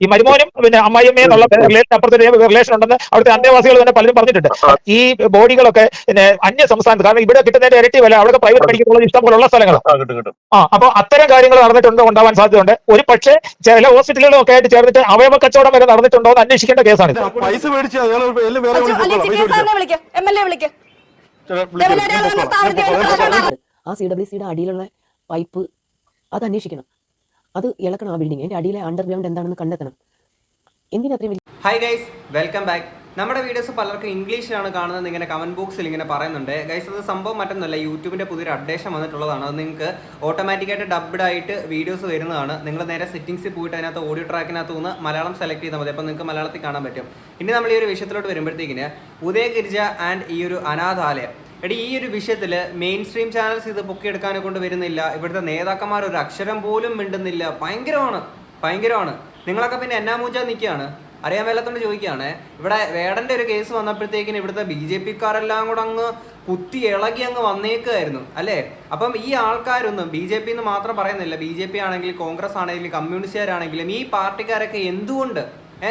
ഈ മരുമോനും പിന്നെ അമ്മായിയമ്മയും എന്നുള്ള റിലേഷൻ അപ്പുറത്തെ റിലേഷൻ ഉണ്ടെന്ന് അവിടുത്തെ അന്തേവാസികൾ തന്നെ പലരും പറഞ്ഞിട്ടുണ്ട്. ഈ ബോഡികളൊക്കെ പിന്നെ അന്യ സംസ്ഥാനത്ത്, കാരണം ഇവിടെ കിട്ടുന്നതിന്റെ ഇരട്ടി വില അവിടെ പ്രൈവറ്റ് മെഡിക്കൽ കോളേജ് ഇഷ്ടം പോലുള്ള സ്ഥലങ്ങളാണ്. അപ്പൊ അത്തരം കാര്യങ്ങൾ നടന്നിട്ടുണ്ടോ, ഉണ്ടാവാൻ സാധ്യതയുണ്ട്. ഒരു പക്ഷേ ചില ഹോസ്പിറ്റലുകളും ഒക്കെ ആയിട്ട് ചേർന്നിട്ട് അവയവ കച്ചവടം വരെ നടന്നിട്ടുണ്ടോ എന്ന് അന്വേഷിക്കേണ്ട കേസാണ്. ആ CWCയുടെ അടിയിലുള്ള പൈപ്പ് അത് അന്വേഷിക്കണം, അത് ഇളക്കണം. ആ ബിൽഡിംഗ് അതിന്റെ അടിയിലെ അണ്ടർഗ്രൗണ്ട് എന്താണെന്ന് കണ്ടെത്തണം. എന്തിനത്രയും വലിയ ഹായ് ഗൈസ്, വെൽക്കം ബാക്ക്. നമ്മുടെ വീഡിയോസ് പലർക്കും ഇംഗ്ലീഷിലാണ് കാണുന്നത് ഇങ്ങനെ കമന്റ് ബോക്സിൽ ഇങ്ങനെ പറയുന്നുണ്ട്. ഗൈസ്, അത് സംഭവം മറ്റൊന്നുമല്ല, യൂട്യൂബിന്റെ പുതിയൊരു അപ്ഡേഷൻ വന്നിട്ടുള്ളതാണ്. അത് നിങ്ങൾക്ക് ഓട്ടോമാറ്റിക്കായിട്ട് ഡബ്ഡ് ആയിട്ട് വീഡിയോസ് വരുന്നതാണ്. നിങ്ങൾ നേരെ സെറ്റിംഗ്സിൽ പോയിട്ട് അതിനകത്ത് ഓഡിയോ ട്രാക്കിനകത്ത് നിന്ന് മലയാളം സെലക്ട് ചെയ്താൽ മതി. അപ്പോൾ നിങ്ങൾക്ക് മലയാളത്തിൽ കാണാൻ പറ്റും. ഇനി നമ്മൾ ഈ ഒരു വിഷയത്തിലോട്ട് വരുമ്പോഴത്തേക്കിന് ഉദയഗിരിജ ആൻഡ് ഈ ഒരു അനാഥാലയം, ഈ ഒരു വിഷയത്തിൽ മെയിൻ സ്ട്രീം ചാനൽസ് ഇത് പൊക്കിയെടുക്കാനെ കൊണ്ട് വരുന്നില്ല. ഇവിടുത്തെ നേതാക്കന്മാർ ഒരു അക്ഷരം പോലും മിണ്ടുന്നില്ല. ഭയങ്കരമാണ്. നിങ്ങളൊക്കെ പിന്നെ എന്നാ മൂഞ്ചാ നിൽക്കുകയാണ്, അറിയാൻ മേലത്തോണ്ട് ചോദിക്കുകയാണ്. ഇവിടെ വേടന്റെ ഒരു കേസ് വന്നപ്പോഴത്തേക്കിന് ഇവിടുത്തെ BJP-ക്കാരെല്ലാം കൂടെ അങ്ങ് കുത്തി ഇളകി അങ്ങ് വന്നേക്കുമായിരുന്നു അല്ലേ. അപ്പം ഈ ആൾക്കാരൊന്നും BJP എന്ന് മാത്രം പറയുന്നില്ല, BJP ആണെങ്കിലും കോൺഗ്രസ് ആണെങ്കിലും കമ്മ്യൂണിസ്റ്റുകാരാണെങ്കിലും ഈ പാർട്ടിക്കാരൊക്കെ എന്തുകൊണ്ട്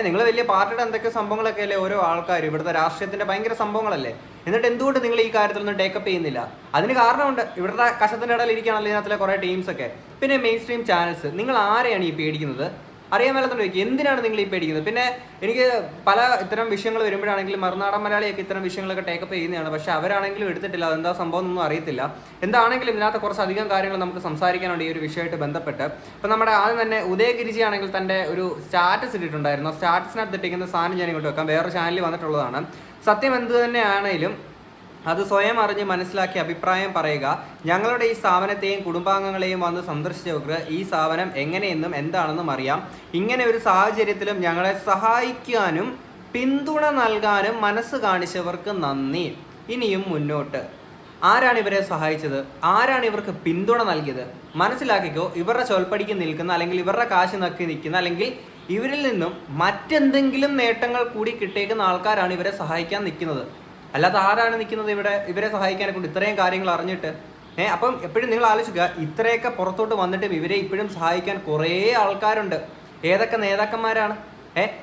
നിങ്ങൾ വലിയ പാർട്ടിയുടെ എന്തൊക്കെ സംഭവങ്ങളൊക്കെ അല്ലേ ഓരോ ആൾക്കാർ, ഇവിടുത്തെ രാഷ്ട്രീയത്തിന്റെ ഭയങ്കര സംഭവങ്ങളല്ലേ, എന്നിട്ട് എന്തുകൊണ്ട് നിങ്ങൾ ഈ കാര്യത്തിലൊന്നും ടേക്കപ്പ് ചെയ്യുന്നില്ല? അതിന് കാരണമുണ്ട്. ഇവിടുത്തെ കഷത്തിന്റെ ഇടയിൽ ഇരിക്കുകയാണല്ലോ ഇതിനകത്തിലെ കുറേ ടീംസൊക്കെ. പിന്നെ മെയിൻ സ്ട്രീം ചാനൽസ്, നിങ്ങൾ ആരെയാണ് ഈ പേടിക്കുന്നത്? അറിയാൻ മേലത്തോണ്ട് ചോദിക്കും, എന്തിനാണ് നിങ്ങൾ ഈ പേടിക്കുന്നത്? പിന്നെ എനിക്ക് പല ഇത്തരം വിഷയങ്ങൾ വരുമ്പോഴാണെങ്കിലും മറുനാടൻ മലയാളിയൊക്കെ ഇത്തരം വിഷയങ്ങളൊക്കെ ടേക്കപ്പ് ചെയ്യുന്നതാണ്. പക്ഷെ അവരാണെങ്കിലും എടുത്തിട്ടില്ല, അതെന്താ സംഭവം എന്നൊന്നും അറിയത്തില്ല. എന്താണെങ്കിലും ഇതിനകത്ത് കുറച്ചധികം കാര്യങ്ങൾ നമുക്ക് സംസാരിക്കാനുണ്ട് ഈ ഒരു വിഷയമായിട്ട് ബന്ധപ്പെട്ട്. ഇപ്പം നമ്മുടെ ആദ്യം തന്നെ ഉദയഗിരിജി ആണെങ്കിൽ തൻ്റെ ഒരു സ്റ്റാറ്റസ് ഇട്ടിട്ടുണ്ടായിരുന്നു. സ്റ്റാറ്റസിനകത്ത് ഇട്ടിരിക്കുന്ന സാധനം ഞാൻ ഇങ്ങോട്ട് വെക്കാം, വേറെ ചാനലിൽ വന്നിട്ടുള്ളതാണ്. സത്യം എന്ത് തന്നെയാണെങ്കിലും അത് സ്വയം അറിഞ്ഞ് മനസ്സിലാക്കി അഭിപ്രായം പറയുക. ഞങ്ങളുടെ ഈ സ്ഥാപനത്തെയും കുടുംബാംഗങ്ങളെയും വന്ന് സന്ദർശിച്ചവർക്ക് ഈ സ്ഥാപനം എങ്ങനെയെന്നും എന്താണെന്നും അറിയാം. ഇങ്ങനെ ഒരു സാഹചര്യത്തിലും ഞങ്ങളെ സഹായിക്കാനും പിന്തുണ നൽകാനും മനസ്സ് കാണിച്ചവർക്ക് നന്ദി. ഇനിയും മുന്നോട്ട്. ആരാണ് ഇവരെ സഹായിച്ചത്? ആരാണ് ഇവർക്ക് പിന്തുണ നൽകിയത്? മനസ്സിലാക്കിക്കോ, ഇവരുടെ ചൊൽപ്പടിക്ക് നിൽക്കുന്ന, അല്ലെങ്കിൽ ഇവരുടെ കാശ് നക്കി നിൽക്കുന്ന, അല്ലെങ്കിൽ ഇവരിൽ നിന്നും മറ്റെന്തെങ്കിലും നേട്ടങ്ങൾ കൂടി കിട്ടിയേക്കുന്ന ആൾക്കാരാണ് ഇവരെ സഹായിക്കാൻ നിൽക്കുന്നത്. അല്ലാതെ ആരാണ് നിൽക്കുന്നത് ഇവരെ സഹായിക്കാനെ കൊണ്ട് ഇത്രയും കാര്യങ്ങൾ അറിഞ്ഞിട്ട്? അപ്പം എപ്പോഴും നിങ്ങൾ ആലോചിക്കുക, ഇത്രയൊക്കെ പുറത്തോട്ട് വന്നിട്ടും ഇവരെ ഇപ്പോഴും സഹായിക്കാൻ കുറേ ആൾക്കാരുണ്ട്. ഏതൊക്കെ നേതാക്കന്മാരാണ്?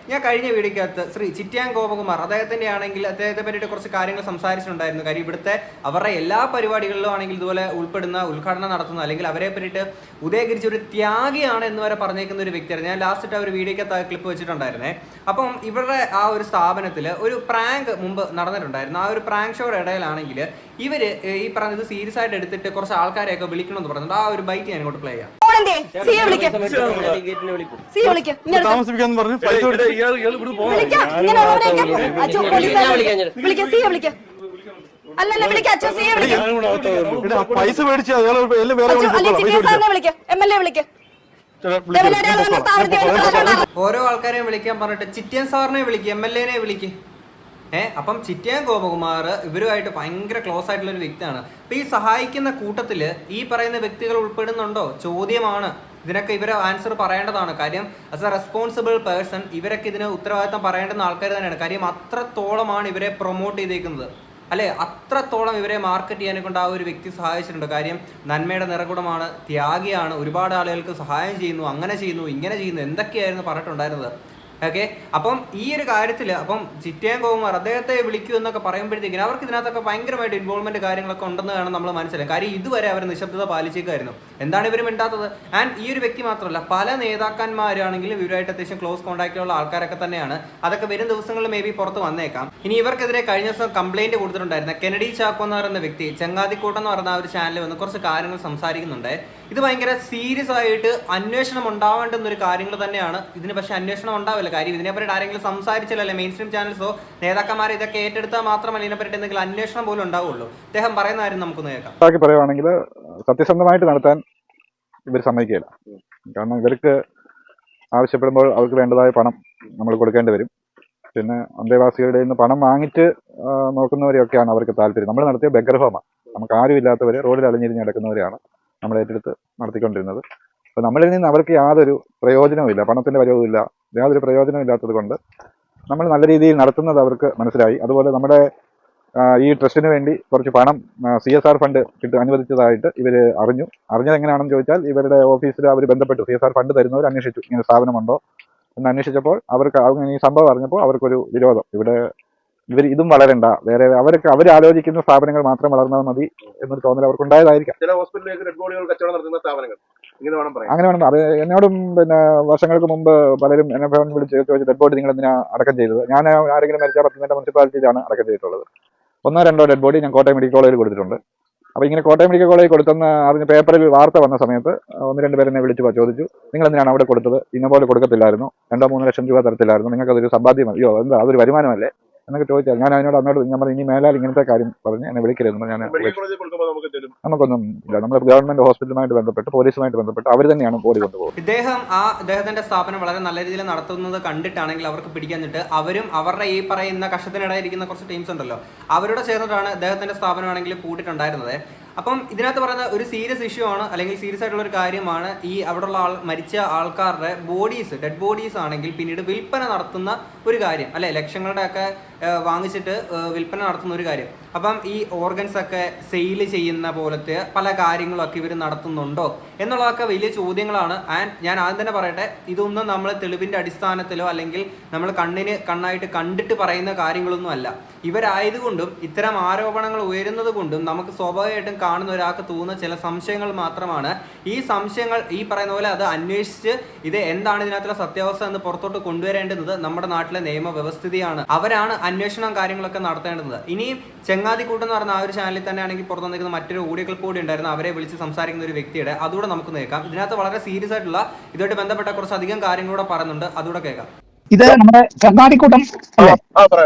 ഞാൻ കഴിഞ്ഞ വീഡിയോക്കകത്ത് ശ്രീ ചിറ്റിയാൻ ഗോപകുമാർ അദ്ദേഹത്തിൻ്റെ ആണെങ്കിൽ അദ്ദേഹത്തെ പറ്റിയിട്ട് കുറച്ച് കാര്യങ്ങൾ സംസാരിച്ചിട്ടുണ്ടായിരുന്നു. കാര്യം ഇവിടുത്തെ അവരുടെ എല്ലാ പരിപാടികളിലും ആണെങ്കിൽ ഇതുപോലെ ഉൾപ്പെടുന്ന, ഉദ്ഘാടനം നടത്തുന്ന, അല്ലെങ്കിൽ അവരെ പറ്റിയിട്ട് ഉദയഗിരിച്ച് ഒരു ത്യാഗിയാണ് എന്ന് വരെ പറഞ്ഞേക്കുന്ന ഒരു വ്യക്തിയാണ്. ഞാൻ ലാസ്റ്റ് ആ ഒരു വീഡിയോക്കകത്ത് ക്ലിപ്പ് വെച്ചിട്ടുണ്ടായിരുന്നേ. അപ്പം ഇവരുടെ ആ ഒരു സ്ഥാപനത്തിൽ ഒരു പ്രാങ്ക് മുമ്പ് നടന്നിട്ടുണ്ടായിരുന്നു. ആ ഒരു പ്രാങ്ക് ഷോയുടെ ഇടയിലാണെങ്കിൽ ഇവർ ഈ പറഞ്ഞത് സീരിയസ് ആയിട്ട് എടുത്തിട്ട് കുറച്ച് ആൾക്കാരെയൊക്കെ വിളിക്കണമെന്ന് പറഞ്ഞിട്ടുണ്ട്. ആ ഒരു ബൈറ്റ് ഞാൻ ഇങ്ങോട്ട് പ്ലേ ചെയ്യാം. പൈസ മേടിച്ചാ ഓരോ ആൾക്കാരെയും വിളിക്കാൻ പറഞ്ഞിട്ട് ചിറ്റിയൻ സാറിനെ വിളിക്കുക, MLA-നെ വിളിക്കുക. അപ്പം ചിറ്റിയാൻ ഗോപകുമാർ ഇവരുമായിട്ട് ഭയങ്കര ക്ലോസ് ആയിട്ടുള്ള ഒരു വ്യക്തിയാണ്. അപ്പം ഈ സഹായിക്കുന്ന കൂട്ടത്തിൽ ഈ പറയുന്ന വ്യക്തികൾ ഉൾപ്പെടുന്നുണ്ടോ? ചോദ്യമാണ്. ഇതിനൊക്കെ ഇവരെ ആൻസർ പറയേണ്ടതാണ്. കാര്യം ആസ് എ റെസ്പോൺസിബിൾ പേഴ്സൺ ഇവരൊക്കെ ഇതിന് ഉത്തരവാദിത്തം പറയേണ്ടുന്ന ആൾക്കാർ തന്നെയാണ്. കാര്യം അത്രത്തോളമാണ് ഇവരെ പ്രൊമോട്ട് ചെയ്തേക്കുന്നത് അല്ലേ, അത്രത്തോളം ഇവരെ മാർക്കറ്റ് ചെയ്യാനെ കൊണ്ട് ആ ഒരു വ്യക്തി സഹായിച്ചിട്ടുണ്ട്. കാര്യം നന്മയുടെ നിറകുടമാണ്, ത്യാഗിയാണ്, ഒരുപാട് ആളുകൾക്ക് സഹായം ചെയ്യുന്നു, അങ്ങനെ ചെയ്യുന്നു, ഇങ്ങനെ ചെയ്യുന്നു, എന്തൊക്കെയായിരുന്നു പറഞ്ഞിട്ടുണ്ടായിരുന്നത്. ഓക്കെ, അപ്പം ഈ ഒരു കാര്യത്തിൽ അപ്പം ചിറ്റിയാൻ ഗോപകുമാർ അദ്ദേഹത്തെ വിളിക്കൂ എന്നൊക്കെ പറയുമ്പോഴത്തേക്കിനും അവർക്ക് ഇതിനകത്തൊക്കെ ഭയങ്കരമായിട്ട് ഇൻവോൾവ്മെന്റ് കാര്യങ്ങളൊക്കെ ഉണ്ടെന്ന് വേണം നമ്മൾ മനസ്സിലാക്കാം. കാര്യം ഇതുവരെ അവർ നിശബ്ദത പാലിച്ചേക്കായിരുന്നു. എന്താണ് ഇവർ മിണ്ടാത്തത്? ആൻഡ് ഈ ഒരു വ്യക്തി മാത്രമല്ല, പല നേതാക്കന്മാരാണെങ്കിലും ഇവരുമായിട്ട് അത്യാവശ്യം ക്ലോസ് കോൺടാക്റ്റിലുള്ള ആൾക്കാരൊക്കെ തന്നെയാണ്. അതൊക്കെ വരും ദിവസങ്ങളിൽ മേ ബി പുറത്ത് വന്നേക്കാം. ഇനി ഇവർക്കെതിരെ കഴിഞ്ഞ ദിവസം കംപ്ലൈന്റ് കൊടുത്തിട്ടുണ്ടായിരുന്ന കെനഡി ചാക്കോ എന്ന് പറയുന്ന വ്യക്തി ചെങ്ങാതിക്കൂട്ടം എന്ന് പറയുന്ന ആ ഒരു ചാനലിൽ വന്ന് കുറച്ച് കാര്യങ്ങൾ സംസാരിക്കുന്നുണ്ട്. ഇത് ഭയങ്കര സീരിയസ് ആയിട്ട് അന്വേഷണം ഉണ്ടാവേണ്ടുന്ന ഒരു കാര്യങ്ങൾ തന്നെയാണ്. ഇതിന് പക്ഷേ അന്വേഷണം ഉണ്ടാവില്ല. കാര്യം ഇതിനെപ്പറ്റി ആരെങ്കിലും സംസാരിച്ചില്ലല്ലേ, മെയിൻ സ്ട്രീം ചാനൽസോ നേതാക്കന്മാരെ ഇതൊക്കെ ഏറ്റെടുത്താൽ മാത്രമല്ല ഇതിനെപ്പറ്റി എന്തെങ്കിലും അന്വേഷണം പോലും ഉണ്ടാവുള്ളൂ. അദ്ദേഹം പറയുന്ന കാര്യം നമുക്കൊന്ന് കേൾക്കാം. ബാക്കി പറയുവാണെങ്കിൽ സത്യസന്ധമായിട്ട് നടത്താൻ ഇവർ സമ്മതിക്കില്ല. കാരണം ഇവർക്ക് ആവശ്യപ്പെടുമ്പോൾ അവർക്ക് വേണ്ടതായ പണം നമ്മൾ കൊടുക്കേണ്ടി വരും. പിന്നെ അന്തേവാസികളുടെ നിന്ന് പണം വാങ്ങിച്ച് നോക്കുന്നവരെയൊക്കെയാണ് അവർക്ക് താല്പര്യം. നമ്മൾ നടത്തിയ ബെഗർ ഹോമാണ്. നമുക്ക് ആരും ഇല്ലാത്തവരെ റോഡിൽ അലഞ്ഞിരിഞ്ഞ് നടക്കുന്നവരെയാണ് നമ്മൾ ഏറ്റെടുത്ത് നടത്തിക്കൊണ്ടിരുന്നത്. അപ്പോൾ നമ്മളിൽ നിന്ന് അവർക്ക് യാതൊരു പ്രയോജനവുമില്ല, പണത്തിൻ്റെ വരവുമില്ല, യാതൊരു പ്രയോജനവും ഇല്ലാത്തത് കൊണ്ട് നമ്മൾ നല്ല രീതിയിൽ നടത്തുന്നത് അവർക്ക് മനസ്സിലായി. അതുപോലെ നമ്മുടെ ഈ ട്രസ്റ്റിന് വേണ്ടി കുറച്ച് പണം CSR ഫണ്ട് അനുവദിച്ചതായിട്ട് ഇവർ അറിഞ്ഞത് എങ്ങനെയാണെന്ന് ചോദിച്ചാൽ ഇവരുടെ ഓഫീസിൽ അവർ ബന്ധപ്പെട്ടു. CSR ഫണ്ട് തരുന്നവർ അന്വേഷിച്ചു, ഇങ്ങനെ സ്ഥാപനമുണ്ടോ, എന്ന് അന്വേഷിച്ചപ്പോൾ അവർക്ക് ഈ സംഭവം അറിഞ്ഞപ്പോൾ അവർക്കൊരു വിരോധം. ഇവർ ഇതും വളരണ്ട, വേറെ അവർ ആലോചിക്കുന്ന സ്ഥാപനങ്ങൾ മാത്രം വളർന്നാൽ മതി എന്നൊരു തോന്നൽ അവർക്കുണ്ടായതായിരിക്കാം. ചില ഹോസ്പിറ്റലിലേക്ക് ഡെഡ് ബോഡികൾ കച്ചവടം നടത്തുന്ന സ്ഥാപനങ്ങൾ അങ്ങനെ വേണം. അത് എന്നോടും പിന്നെ വർഷങ്ങൾക്ക് മുമ്പ് പലരും എന്നെ വിളിച്ച് ചോദിച്ചു, ഡെഡ് ബോഡി നിങ്ങൾ എന്തിനാ അടക്കം ചെയ്തത്? ഞാൻ ആരെങ്കിലും മരിച്ചാൽ പത്തനംതിട്ട മുനിസിപ്പാലിറ്റിയിലാണ് അടക്കം ചെയ്തിട്ടുള്ളത്. 1-2 ഡെഡ് ബോഡി ഞാൻ കോട്ടയം മെഡിക്കൽ കോളേജിൽ കൊടുത്തിട്ടുണ്ട്. അപ്പോൾ ഇങ്ങനെ കോട്ടയം മെഡിക്കൽ കോളേജിൽ കൊടുത്തെന്ന് അറിഞ്ഞ് പേപ്പറിൽ വാർത്ത വന്ന സമയത്ത് 1-2 പേരെന്നെ വിളിച്ച് ചോദിച്ചു, നിങ്ങൾ എന്തിനാണ് അവിടെ കൊടുത്തത്? ഇന്ന പോലെ കൊടുക്കത്തില്ലായിരുന്നു, 2-3 ലക്ഷം രൂപ തരത്തില്ലായിരുന്നു, നിങ്ങൾക്ക് അതൊരു സമ്പാദ്യം അയ്യോ എന്താ അതൊരു വരുമാനമല്ലേ എന്നൊക്കെ ചോദിച്ചാൽ ഞാൻ അന്നോട് ഞാൻ പറഞ്ഞു, ഇനി മേലാൽ ഇങ്ങനത്തെ കാര്യം പറഞ്ഞ് എന്നെ വിളിക്കരുതെന്ന്. ഞാൻ നമുക്കൊന്നും ഇല്ല, നമ്മൾ ഗവൺമെന്റ് ഹോസ്പിറ്റലുമായിട്ട് ബന്ധപ്പെട്ട് പോലീസുമായിട്ട് ബന്ധപ്പെട്ട് അവർ തന്നെയാണ് ബോഡി കൊണ്ടുപോകുന്നത്. ഇദ്ദേഹത്തിന്റെ സ്ഥാപനം വളരെ നല്ല രീതിയിൽ നടത്തുന്നത് കണ്ടിട്ടാണെങ്കിൽ അവർക്ക് പിടിക്കാഞ്ഞിട്ട് അവരും അവരുടെ ഈ പറയുന്ന കഷ്ടത്തിനിടയിരിക്കുന്ന കുറച്ച് ടീംസ് ഉണ്ടല്ലോ അവരോട് ചേർന്നിട്ടാണ് ഇദ്ദേഹത്തിന്റെ സ്ഥാപനമാണെങ്കിൽ പൂട്ടിട്ടുണ്ടായിരുന്നത്. അപ്പം ഇതിനകത്ത് പറയുന്ന ഒരു സീരിയസ് ഇഷ്യൂ ആണ്, അല്ലെങ്കിൽ സീരിയസ് ആയിട്ടുള്ള ഒരു കാര്യമാണ് ഈ അവിടെയുള്ള മരിച്ച ആൾക്കാരുടെ ബോഡീസ്, ഡെഡ് ബോഡീസ് ആണെങ്കിൽ പിന്നീട് വിൽപ്പന നടത്തുന്ന ഒരു കാര്യം അല്ലെ, ലക്ഷങ്ങളുടെ ഒക്കെ വാങ്ങിച്ചിട്ട് വിൽപ്പന നടത്തുന്ന ഒരു കാര്യം. അപ്പം ഈ ഓർഗൻസ് ഒക്കെ സെയിൽ ചെയ്യുന്ന പോലത്തെ പല കാര്യങ്ങളൊക്കെ ഇവർ നടത്തുന്നുണ്ടോ എന്നുള്ളതൊക്കെ വലിയ ചോദ്യങ്ങളാണ്. ആൻഡ് ഞാൻ ആദ്യം തന്നെ പറയട്ടെ, ഇതൊന്നും നമ്മൾ തെളിവിൻ്റെ അടിസ്ഥാനത്തിലോ അല്ലെങ്കിൽ നമ്മൾ കണ്ണായിട്ട് കണ്ടിട്ട് പറയുന്ന കാര്യങ്ങളൊന്നും അല്ല. ഇവരായതുകൊണ്ടും ഇത്തരം ആരോപണങ്ങൾ ഉയരുന്നത് കൊണ്ടും നമുക്ക് സ്വാഭാവികമായിട്ടും കാണുന്ന ഒരാൾക്ക് തോന്നുന്ന ചില സംശയങ്ങൾ മാത്രമാണ്. ഈ സംശയങ്ങൾ ഈ പറയുന്ന പോലെ അത് അന്വേഷിച്ച് ഇത് എന്താണ് ഇതിനകത്തുള്ള സത്യാവസ്ഥ എന്ന് പുറത്തോട്ട് കൊണ്ടുവരേണ്ടുന്നത് നമ്മുടെ നാട്ടിലെ നിയമവ്യവസ്ഥിതിയാണ്. അവരാണ് അന്വേഷണം കാര്യങ്ങളൊക്കെ നടത്തേണ്ടത്. ഇനിയും ചെങ്ങാതിക്കൂട്ടം എന്ന് പറഞ്ഞ ആ ഒരു ചാനലിൽ തന്നെ ആണെങ്കിൽ പുറത്തു നിൽക്കുന്ന മറ്റൊരു ഓഡിയോ ക്ലിപ്പ് കൂടി ഉണ്ടായിരുന്നു, അവരെ വിളിച്ച് സംസാരിക്കുന്ന ഒരു വ്യക്തിയുടെ. അതുകൂടെ നമുക്ക് കേൾക്കാം. ഇതിനകത്ത് വളരെ സീരിയസ് ആയിട്ടുള്ള ഇതുമായിട്ട് ബന്ധപ്പെട്ട കുറച്ച് അധികം കാര്യങ്ങളൂടെ പറയുന്നുണ്ട്, അതുകൂടെ കേൾക്കാം. ഇത് നമ്മുടെ ചെങ്ങാതിക്കൂട്ടം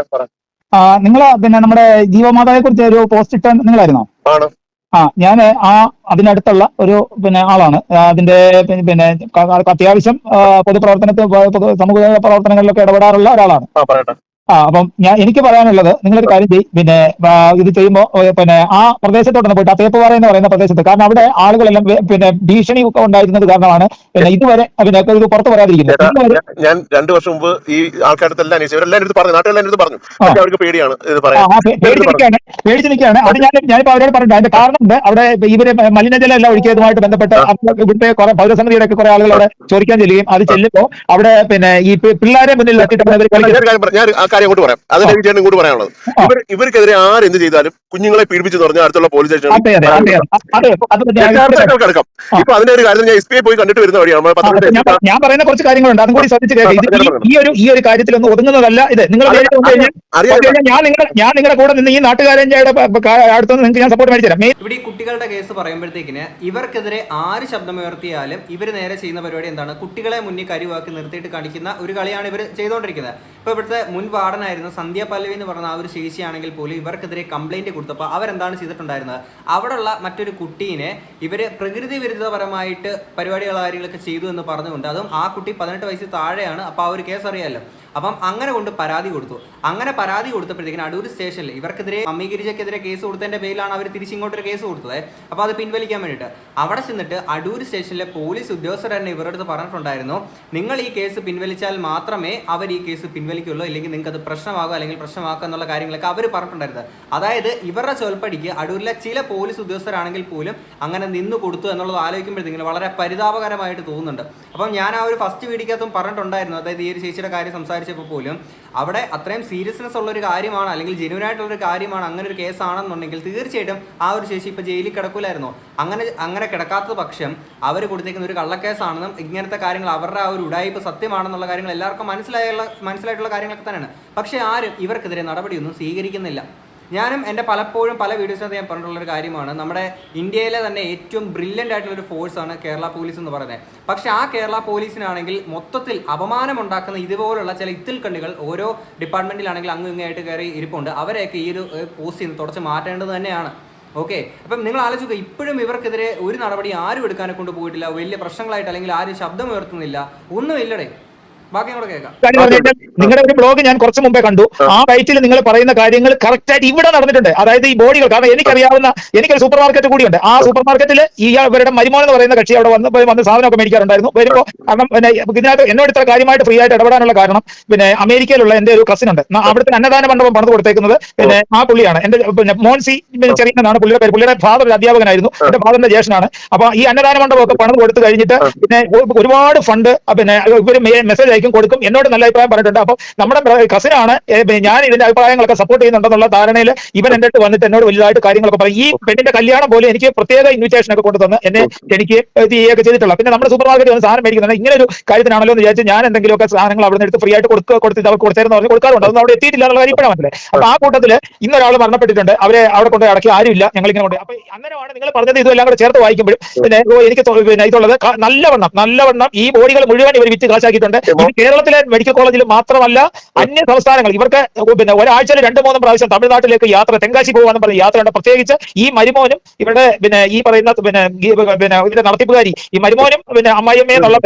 നിങ്ങൾ പിന്നെ നമ്മുടെ ജീവമാതാവിനെ കുറിച്ച് ഒരു പോസ്റ്റ് ഇട്ട നിങ്ങളായിരുന്നോ? ഞാൻ അതിനടുത്തുള്ള ഒരു പിന്നെ ആളാണ്. അതിന്റെ പിന്നെ അത്യാവശ്യം പൊതുപ്രവർത്തനത്തിൽ സമൂഹ പ്രവർത്തനങ്ങളിലൊക്കെ ഇടപെടാറുള്ള ഒരാളാണ്. അപ്പം എനിക്ക് പറയാനുള്ളത്, നിങ്ങളൊരു കാര്യം ചെയ്യും, പിന്നെ ഇത് ചെയ്യുമ്പോൾ പിന്നെ ആ പ്രദേശത്തോട്ടൊന്ന് പോയിട്ട്, ആ തേപ്പുപാറ എന്ന് പറയുന്ന പ്രദേശത്ത്, കാരണം അവിടെ ആളുകളെല്ലാം പിന്നെ ഭീഷണി ഒക്കെ ഉണ്ടായിരുന്നത് കാരണമാണ് പിന്നെ ഇതുവരെ പിന്നെ ഇത് പുറത്തു പറയാതിരിക്കുന്നത്. ഞാൻ 2 വർഷം മുമ്പ് ഈ ആൾക്കാരുടെ പറഞ്ഞു, അവർക്ക് പേടിയാണ്, പേടിച്ച് നിൽക്കുകയാണ്. അത് ഞാനിപ്പോ അവരോട് പറഞ്ഞു. അതിന്റെ കാരണം ഉണ്ട്, അവിടെ ഇവര് മലിനജലം എല്ലാം ഒഴിക്കിയതുമായിട്ട് ബന്ധപ്പെട്ട് ഇവിടുത്തെ കുറെ പൗരസമിതിയുടെ ഒക്കെ കുറെ ആളുകൾ അവിടെ ചോദിക്കാൻ ചെല്ലുകയും അത് ചെല്ലുമ്പോൾ അവിടെ പിന്നെ ഈ പിള്ളേരെ മുന്നിൽ അങ്ങോട്ട് പറയാം. അതിന്റെ വിജയം കൂടി പറയാനുള്ളത്, ഇവർക്കെതിരെ ആരെന്ത് ചെയ്താലും കുഞ്ഞുങ്ങളെ പീഡിപ്പിച്ചു പറഞ്ഞാൽ അടുത്തുള്ള പോലീസ് സ്റ്റേഷൻ കിടക്കാം. ഇപ്പൊ അതിന്റെ ഒരു കാര്യം ഞാൻ SPI പോയി കണ്ടിട്ട് വരുന്ന വഴിയാണ്. ഞാൻ പറയുന്ന കുറച്ച് കാര്യങ്ങളുണ്ട്, അതും കൂടി ശ്രദ്ധിച്ച് കേൾക്കാം. ഈ ഒരു കാര്യത്തിലൊന്നും ഒതുങ്ങുന്നതല്ല ഇത്. നിങ്ങൾ ഞാൻ നിങ്ങളുടെ കൂടെ നിന്ന് ഈ നാട്ടുകാരൻ്റെ അടുത്തൊന്നും നിങ്ങൾക്ക് ഞാൻ സപ്പോർട്ട് മേടിച്ചു തരാം. ഇവിടെ ഈ കുട്ടികളുടെ കേസ് പറയുമ്പോഴത്തേക്കിന് ഇവർക്കെതിരെ ആര് ശബ്ദമുയർത്തിയാലും ഇവർ നേരെ ചെയ്യുന്ന പരിപാടി എന്താണ്, കുട്ടികളെ മുന്നിൽ കരുവാക്കി നിർത്തിയിട്ട് കാണിക്കുന്ന ഒരു കളിയാണ് ഇവർ ചെയ്തുകൊണ്ടിരിക്കുന്നത്. ഇപ്പൊ ഇവിടുത്തെ മുൻ വാർഡനായിരുന്നു സന്ധ്യ പല്ലവി എന്ന് പറഞ്ഞ ആ ഒരു ശേഷിയാണെങ്കിൽ പോലും ഇവർക്കെതിരെ കംപ്ലൈന്റ് കൊടുത്തപ്പോൾ അവരെന്താണ് ചെയ്തിട്ടുണ്ടായിരുന്നത്, അവിടെയുള്ള മറ്റൊരു കുട്ടീനെ ഇവര് പ്രകൃതി വിരുദ്ധപരമായിട്ട് പരിപാടികൾ കാര്യങ്ങളൊക്കെ ചെയ്തു എന്ന് പറഞ്ഞുകൊണ്ട്, അതും ആ കുട്ടി 18 വയസ്സിൽ താഴെയാണ്. അപ്പോൾ ആ ഒരു കേസ് അറിയാമല്ലോ. അപ്പം അങ്ങനെ കൊണ്ട് പരാതി കൊടുത്തു. അങ്ങനെ പരാതി കൊടുത്തപ്പോഴത്തേക്കിന് അടൂർ സ്റ്റേഷനിൽ ഇവർക്കെതിരെ അമ്മീഗിരിജക്കെതിരെ കേസ് കൊടുത്തതിന്റെ പേരിലാണ് അവർ തിരിച്ചിങ്ങോട്ടൊരു കേസ് കൊടുത്തത്. അപ്പോൾ അത് പിൻവലിക്കാൻ വേണ്ടിയിട്ട് അവിടെ ചെന്നിട്ട് അടൂർ സ്റ്റേഷനിലെ പോലീസ് ഉദ്യോഗസ്ഥർ തന്നെ ഇവരുടെ അടുത്ത് പറഞ്ഞിട്ടുണ്ടായിരുന്നു, നിങ്ങൾ ഈ കേസ് പിൻവലിച്ചാൽ മാത്രമേ അവർ ഈ കേസ് പിൻവലിക്കുള്ളൂ, ഇല്ലെങ്കിൽ നിങ്ങൾക്ക് അത് പ്രശ്നമാകും, അല്ലെങ്കിൽ പ്രശ്നമാക്കുക എന്നുള്ള കാര്യങ്ങളൊക്കെ അവർ പറഞ്ഞിട്ടുണ്ടായിരുന്നത്. അതായത് ഇവരുടെ ചൊൽപ്പടിക്ക് അടൂരിലെ ചില പോലീസ് ഉദ്യോഗസ്ഥരാണെങ്കിൽ പോലും അങ്ങനെ നിന്ന് കൊടുത്തു എന്നുള്ളത് ആലോചിക്കുമ്പോഴത്തേക്കും വളരെ പരിതാപകരമായിട്ട് തോന്നുന്നുണ്ട്. അപ്പം ഞാൻ ആ ഒരു ഫസ്റ്റ് വീഡിയോക്കകത്തും പറഞ്ഞിട്ടുണ്ടായിരുന്നു, അതായത് ഈ ഒരു ചേച്ചിയുടെ കാര്യം സംസാരിച്ചപ്പോൾ പോലും അവിടെ അത്രയും സീരിയസ്നെസ് ഉള്ള ഒരു കാര്യമാണ്, അല്ലെങ്കിൽ ജെന്യൂൻ ആയിട്ടുള്ളൊരു കാര്യമാണ്, അങ്ങനെ ഒരു കേസാണെന്നുണ്ടെങ്കിൽ തീർച്ചയായിട്ടും ആ ഒരു ശേഷി ഇപ്പോൾ ജയിലിൽ കിടക്കൂലായിരുന്നോ. അങ്ങനെ കിടക്കാത്ത പക്ഷം അവർ കൊടുത്തേക്കുന്ന ഒരു കള്ളക്കേസാണെന്നും ഇങ്ങനത്തെ കാര്യങ്ങൾ അവരുടെ ആ ഒരു ഉടായിപ്പ് സത്യമാണെന്നുള്ള കാര്യങ്ങൾ എല്ലാവർക്കും മനസ്സിലായിട്ടുള്ള കാര്യങ്ങളൊക്കെ തന്നെയാണ്. പക്ഷേ ആരും ഇവർക്കെതിരെ നടപടിയൊന്നും സ്വീകരിക്കുന്നില്ല. ഞാനും എൻ്റെ പലപ്പോഴും പല വീഡിയോസിനകത്ത് ഞാൻ പറഞ്ഞിട്ടുള്ളൊരു കാര്യമാണ്, നമ്മുടെ ഇന്ത്യയിലെ തന്നെ ഏറ്റവും ബ്രില്യൻ്റ് ആയിട്ടുള്ളൊരു ഫോഴ്സാണ് കേരള പോലീസ് എന്ന് പറയുന്നത്. പക്ഷേ ആ കേരള പോലീസിനാണെങ്കിൽ മൊത്തത്തിൽ അപമാനമുണ്ടാക്കുന്ന ഇതുപോലുള്ള ചില ഇത്തിൽക്കണ്ണികൾ ഓരോ ഡിപ്പാർട്ട്മെൻറ്റിലാണെങ്കിൽ അങ്ങും ഇങ്ങായിട്ട് കയറി ഇരിപ്പുണ്ട്. അവരെയൊക്കെ ഈ ഒരു പോസ്റ്റ് നിന്ന് തുടച്ച് മാറ്റേണ്ടത് തന്നെയാണ്. ഓക്കെ, അപ്പം നിങ്ങൾ ആലോചിക്കുക, ഇപ്പോഴും ഇവർക്കെതിരെ ഒരു നടപടി ആരും എടുക്കാനെ കൊണ്ട് പോയിട്ടില്ല. വലിയ പ്രശ്നങ്ങളായിട്ട് അല്ലെങ്കിൽ ആരും ശബ്ദം ഉയർത്തുന്നില്ല, ഒന്നുമില്ലടേ. ബാക്കി കൂടെ കേൾക്കാം. നിങ്ങളുടെ ഒരു ബ്ലോഗ് ഞാൻ കുറച്ച് മുമ്പേ കണ്ടു. ആ സൈറ്റിൽ നിങ്ങൾ പറയുന്ന കാര്യങ്ങൾ കറക്റ്റ് ആയിട്ട് ഇവിടെ നടന്നിട്ടുണ്ട്. അതായത് ഈ ബോഡികൾ, കാരണം എനിക്കൊരു സൂപ്പർ മാർക്കറ്റ് കൂടിയുണ്ട്. ആ സൂപ്പർ മാർക്കറ്റിൽ ഇവരുടെ മരുമോൻ എന്ന് പറയുന്ന കക്ഷി അവിടെ വന്ന് സാധനമൊക്കെ മേടിക്കാറുണ്ടായിരുന്നു. വരുമ്പോൾ കാരണം പിന്നെ ഇതിനകത്ത് എന്നോട് ഇത്ര കാര്യമായിട്ട് ഫ്രീ ആയിട്ട് ഇടപെടാനുള്ള കാരണം, പിന്നെ അമേരിക്കയിലുള്ള എന്റെ ഒരു കസിൻ ഉണ്ട്, അവിടുത്തെ അന്നദാന മണ്ഡപം പണിത് കൊടുത്തേക്കുന്നത് പിന്നെ ആ പുള്ളിയാണ്. എന്റെ പിന്നെ മോൻസി ചെറിയെന്നാണ് പുള്ളിയുടെ പേര്. പുള്ളിയുടെ ഫാദർ ഒരു അധ്യാപകനായിരുന്നു, എന്റെ ഫാദറിന്റെ ജ്യേഷ്ഠനാണ്. അപ്പൊ ഈ അന്നദാന മണ്ഡപമൊക്കെ പണിത് കൊടുത്തു കഴിഞ്ഞിട്ട് പിന്നെ ഒരുപാട് ഫണ്ട് പിന്നെ ഇവര് മെസ്സേജ് അയക്കും കൊടുക്കും. എന്നോട് നല്ല അഭിപ്രായം പറഞ്ഞിട്ടുണ്ട്. അപ്പൊ നമ്മുടെ കസിനാണ് ഞാൻ ഇതിന്റെ അഭിപ്രായങ്ങളൊക്കെ സപ്പോർട്ട് ചെയ്യുന്നുണ്ടെന്നുള്ള ധാരണയിൽ ഇവൻ എന്റെ അടുത്ത് വന്നിട്ട് എന്നോട് വലുതായിട്ട് കാര്യങ്ങളൊക്കെ പറയും. ഈ പെണ്ണിന്റെ കല്യാണം പോലെ എനിക്ക് പ്രത്യേക ഇൻവിറ്റേഷൻ ഒക്കെ കൊണ്ടുതന്ന് എന്നെ എനിക്ക് ചെയ്യുകയൊക്കെ ചെയ്തിട്ടുള്ള. പിന്നെ നമ്മുടെ സൂപ്പർ മാർക്കറ്റ് വന്ന് സാധനം മേടിക്കുന്നത് ഇങ്ങനെ ഒരു കാര്യത്തിനാണല്ലോ എന്ന് വിചാരിച്ച് ഞാൻ എന്തെങ്കിലുമൊക്കെ സാധനങ്ങൾ അവിടെ നിന്ന് എടുത്ത് ഫ്രീ ആയിട്ട് കൊടുത്തിട്ട് അവർ കൊടുത്തേന്ന് പറഞ്ഞ് കൊടുക്കാറുണ്ട്. അതൊന്നും അവിടെ എത്തിയിട്ടില്ല എന്നുള്ള കാര്യം ഇപ്പോഴാണ് മനസ്സിലായി. അപ്പൊ ആ കൂട്ടത്തിൽ ഇന്നൊരാൾ മരണപ്പെട്ടിട്ടുണ്ട്. അവരെ അവിടെ കൊണ്ട് അടക്കി ആരുമില്ല, ഞങ്ങൾ ഇങ്ങനെ കൊണ്ട്. അപ്പൊ അങ്ങനെയാണ് നിങ്ങൾ പറഞ്ഞത്. ഇതെല്ലാം കൂടെ ചേർത്ത് വായിക്കുമ്പോഴും പിന്നെ എനിക്ക് പിന്നെ ഇതുള്ളത് നല്ലവണ്ണം ഈ ബോഡികൾ മുഴുവൻ ഇവർ വിറ്റ് കാശാക്കിയിട്ടുണ്ട്. ഇത് കേരളത്തിലെ മെഡിക്കൽ കോളേജിൽ മാത്രമല്ല, അന്യ സംസ്ഥാനങ്ങൾ ഇവർക്ക് പിന്നെ ഒരാഴ്ചയിൽ 2-3 പ്രാവശ്യം തമിഴ്നാട്ടിലേക്ക് യാത്ര, തെങ്കാശി പോകാന്ന് പറഞ്ഞ യാത്രയുണ്ട്. പ്രത്യേകിച്ച് ഈ മരുമോനും ഇവരുടെ പിന്നെ ഈ പറയുന്ന പിന്നെ ഇതിന്റെ നടത്തിപ്പുകാരി ഈ മരുമോനും പിന്നെ അമ്മായിയമ്മയും എന്നുള്ള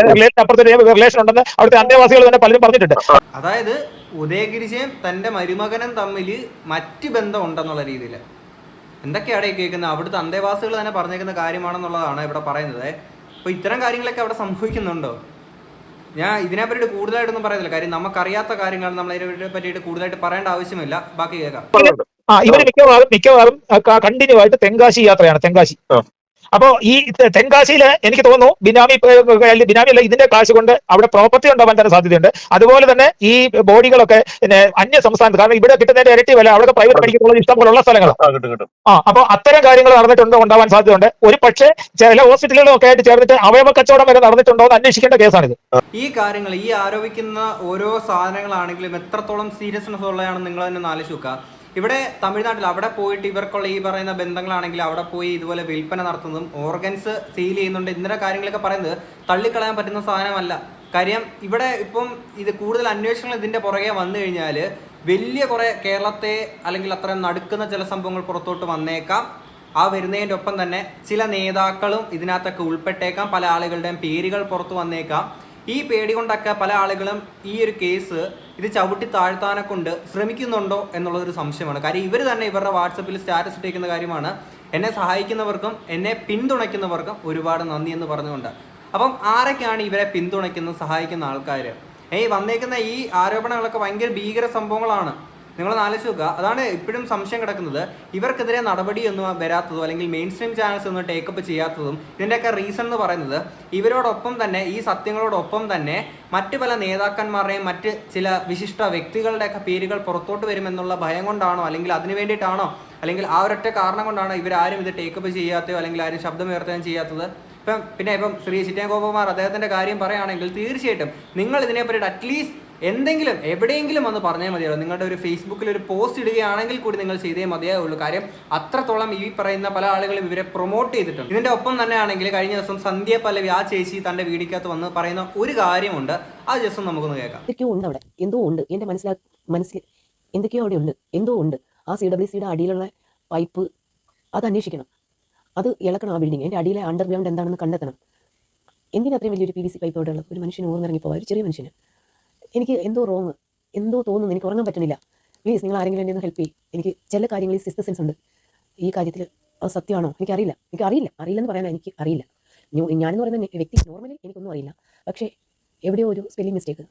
അപ്പുറത്തെ റിലേഷൻ ഉണ്ടെന്ന് അവിടുത്തെ അന്തേവാസികൾ തന്നെ പലരും പറഞ്ഞിട്ടുണ്ട്. അതായത് ഉദയഗിരിജയും തന്റെ മരുമകനും തമ്മിൽ മറ്റ് ബന്ധം ഉണ്ടെന്നുള്ള രീതിയിൽ എന്തൊക്കെയാണ് ഈ കേൾക്കുന്നത്? അവിടുത്തെ അന്തേവാസികൾ തന്നെ പറഞ്ഞേക്കുന്ന കാര്യമാണെന്നുള്ളതാണ് ഇവിടെ പറയുന്നത്. അപ്പോൾ ഇത്തരം കാര്യങ്ങളൊക്കെ അവിടെ സംഭവിക്കുന്നുണ്ടോ? ഞാൻ ഇതിനെ പറ്റിയിട്ട് കൂടുതലായിട്ടൊന്നും പറയുന്നില്ല. കാര്യം നമുക്കറിയാത്ത കാര്യങ്ങളാണ്. നമ്മൾ ഇതിനെ പറ്റിയിട്ട് കൂടുതലായിട്ട് പറയേണ്ട ആവശ്യമില്ല. ബാക്കി കേൾക്കാം. ഇവര് മിക്കവാറും കണ്ടിന്യൂ ആയിട്ട് തെങ്കാശി യാത്രയാണ്. തെങ്കാശി. അപ്പോ ഈ തെങ്കാശിയില് എനിക്ക് തോന്നുന്നു ബിനാമി അല്ല, ഇതിന്റെ കാശ് കൊണ്ട് അവിടെ പ്രോപ്പർട്ടി ഉണ്ടാവാൻ തന്നെ സാധ്യതയുണ്ട്. അതുപോലെ തന്നെ ഈ ബോഡികളൊക്കെ പിന്നെ അന്യ സംസ്ഥാനത്ത്, കാരണം ഇവിടെ കിട്ടുന്നതിന്റെ ഇരട്ടി വില അവിടെ പ്രൈവറ്റ് മെഡിക്കൽ കോളേജ് ഇഷ്ടം പോലുള്ള സ്ഥലങ്ങളാണ്. അപ്പൊ അത്തരം കാര്യങ്ങൾ ഉണ്ടാവാൻ സാധ്യതയുണ്ട്. ഒരു പക്ഷേ ചില ഹോസ്പിറ്റലുകളും ഒക്കെ ആയിട്ട് ചേർന്നിട്ട് അവയവ കച്ചവടം വരെ നടന്നിട്ടുണ്ടോ എന്ന് അന്വേഷിക്കേണ്ട കേസാണിത്. ഈ കാര്യങ്ങൾ, ഈ ആരോപിക്കുന്ന ഓരോ സാധനങ്ങളാണെങ്കിലും എത്രത്തോളം സീരിയസ്നെസ് ഉള്ളതാണെന്ന് നിങ്ങൾ തന്നെ ആലോചിച്ച് നോക്കുക. ഇവിടെ തമിഴ്നാട്ടിൽ അവിടെ പോയിട്ട് ഇവർക്കുള്ള ഈ പറയുന്ന ബന്ധങ്ങളാണെങ്കിൽ അവിടെ പോയി ഇതുപോലെ വിൽപ്പന നടത്തുന്നതും ഓർഗൻസ് സെയിൽ ചെയ്യുന്നുണ്ട്, ഇന്നലെ കാര്യങ്ങളൊക്കെ പറയുന്നത് തള്ളിക്കളയാൻ പറ്റുന്ന സാധനമല്ല. കാര്യം ഇവിടെ ഇപ്പം ഇത് കൂടുതൽ അന്വേഷണങ്ങൾ ഇതിൻ്റെ പുറകെ വന്നു കഴിഞ്ഞാൽ വലിയ കുറേ കേരളത്തെ അല്ലെങ്കിൽ അത്രയും നടുക്കുന്ന ചില സംഭവങ്ങൾ പുറത്തോട്ട് വന്നേക്കാം. ആ വരുന്നതിൻ്റെ ഒപ്പം തന്നെ ചില നേതാക്കളും ഇതിനകത്തൊക്കെ ഉൾപ്പെട്ടേക്കാം. പല ആളുകളുടെയും പേരുകൾ പുറത്തു വന്നേക്കാം. ഈ പേടി കൊണ്ടൊക്കെ പല ആളുകളും ഈ ഒരു കേസ് ഇത് ചവിട്ടി താഴ്ത്താനെ കൊണ്ട് ശ്രമിക്കുന്നുണ്ടോ എന്നുള്ളതൊരു സംശയമാണ്. കാര്യം ഇവർ തന്നെ ഇവരുടെ വാട്സപ്പിൽ സ്റ്റാറ്റസ് ഇട്ടേക്കുന്ന കാര്യമാണ്, എന്നെ സഹായിക്കുന്നവർക്കും എന്നെ പിന്തുണയ്ക്കുന്നവർക്കും ഒരുപാട് നന്ദി എന്ന് പറഞ്ഞുകൊണ്ട്. അപ്പം ആരൊക്കെയാണ് ഇവരെ പിന്തുണയ്ക്കുന്ന സഹായിക്കുന്ന ആൾക്കാർ? വന്നേക്കുന്ന ഈ ആരോപണങ്ങളൊക്കെ ഭയങ്കര ഭീകര സംഭവങ്ങളാണ്. നിങ്ങളൊന്ന് ആലോചിച്ച് നോക്കുക. അതാണ് ഇപ്പോഴും സംശയം കിടക്കുന്നത്. ഇവർക്കെതിരെ നടപടിയൊന്നും വരാത്തതോ അല്ലെങ്കിൽ മെയിൻ സ്ട്രീം ചാനൽസ് ഒന്നും ടേക്കപ്പ് ചെയ്യാത്തതും ഇതിൻ്റെയൊക്കെ റീസൺ എന്ന് പറയുന്നത് ഇവരോടൊപ്പം തന്നെ, ഈ സത്യങ്ങളോടൊപ്പം തന്നെ മറ്റു പല നേതാക്കന്മാരുടെയും മറ്റ് ചില വിശിഷ്ട വ്യക്തികളുടെയൊക്കെ പേരുകൾ പുറത്തോട്ട് വരുമെന്നുള്ള ഭയം കൊണ്ടാണോ, അല്ലെങ്കിൽ അതിന് വേണ്ടിയിട്ടാണോ, അല്ലെങ്കിൽ ആ ഒരൊറ്റ കാരണം കൊണ്ടാണോ ഇവരാരും ഇത് ടേക്കപ്പ് ചെയ്യാത്തയോ അല്ലെങ്കിൽ ആരും ശബ്ദം ഉയർത്തുകയും ചെയ്യാത്തത്? ഇപ്പം ശ്രീ ചിറ്റയം ഗോപകുമാർ അദ്ദേഹത്തിൻ്റെ കാര്യം പറയുകയാണെങ്കിൽ തീർച്ചയായിട്ടും നിങ്ങൾ ഇതിനെപ്പറ്റി അറ്റ്ലീസ്റ്റ് എന്തെങ്കിലും എവിടെയെങ്കിലും വന്ന് പറഞ്ഞാൽ മതിയാവും. നിങ്ങളുടെ ഒരു ഫേസ്ബുക്കിൽ ഒരു പോസ്റ്റ് ഇടുകയാണെങ്കിൽ കൂടി നിങ്ങൾ ചെയ്തേ മതിയാവുള്ളൂ. കാര്യം അത്രത്തോളം ഈ പറയുന്ന പല ആളുകളും ഇവരെ പ്രൊമോട്ട് ചെയ്തിട്ടുണ്ട്. ഇതിന്റെ ഒപ്പം തന്നെ ആണെങ്കിൽ കഴിഞ്ഞ ദിവസം സന്ധ്യ പല്ലവി ആ ചേച്ചി തന്റെ വീടിക്കകത്ത് വന്ന് പറയുന്ന ഒരു കാര്യമുണ്ട്. ആ ദിവസം നമുക്കൊന്ന് കേൾക്കാം. എന്തൊക്കെയോ ഉണ്ട് അവിടെ, എന്തോ ഉണ്ട്. എന്റെ മനസ്സിൽ എന്തൊക്കെയോ അവിടെ ഉണ്ട്, എന്തോ ഉണ്ട്. ആ CWCയുടെ അടിയിലുള്ള പൈപ്പ് അത് അന്വേഷിക്കണം, അത് ഇളക്കണം. ആ ബിൽഡിംഗ് അതിന്റെ അടിയിലെ അണ്ടർഗ്രൗണ്ട് എന്താണെന്ന് കണ്ടെത്തണം. എന്തിനാ അത്രയും വലിയൊരു PVC പൈപ്പ് അവിടെ ഉള്ളത്? ഒരു മനുഷ്യന് ഓർന്നിറങ്ങിപ്പോവാ, ഒരു ചെറിയ മനുഷ്യന്. എനിക്ക് എന്തോ തോന്നുന്നു, എനിക്ക് ഉറങ്ങാൻ പറ്റുന്നില്ല. പ്ലീസ് നിങ്ങൾ ആരെങ്കിലും എന്നെ ഒന്ന് ഹെൽപ്പ് ചെയ്യും. എനിക്ക് ചില കാര്യങ്ങളിൽ സിക്സ്ത് സെൻസ് ഉണ്ട്. ഈ കാര്യത്തിൽ അത് സത്യമാണോ അറിയില്ലെന്ന് പറയാൻ എനിക്ക് അറിയില്ല. ഞാനെന്ന് പറയുന്ന വ്യക്തി നോർമലി എനിക്കൊന്നും അറിയില്ല. പക്ഷേ എവിടെയോ ഒരു സ്പെല്ലിംഗ് മിസ്റ്റേക്ക്.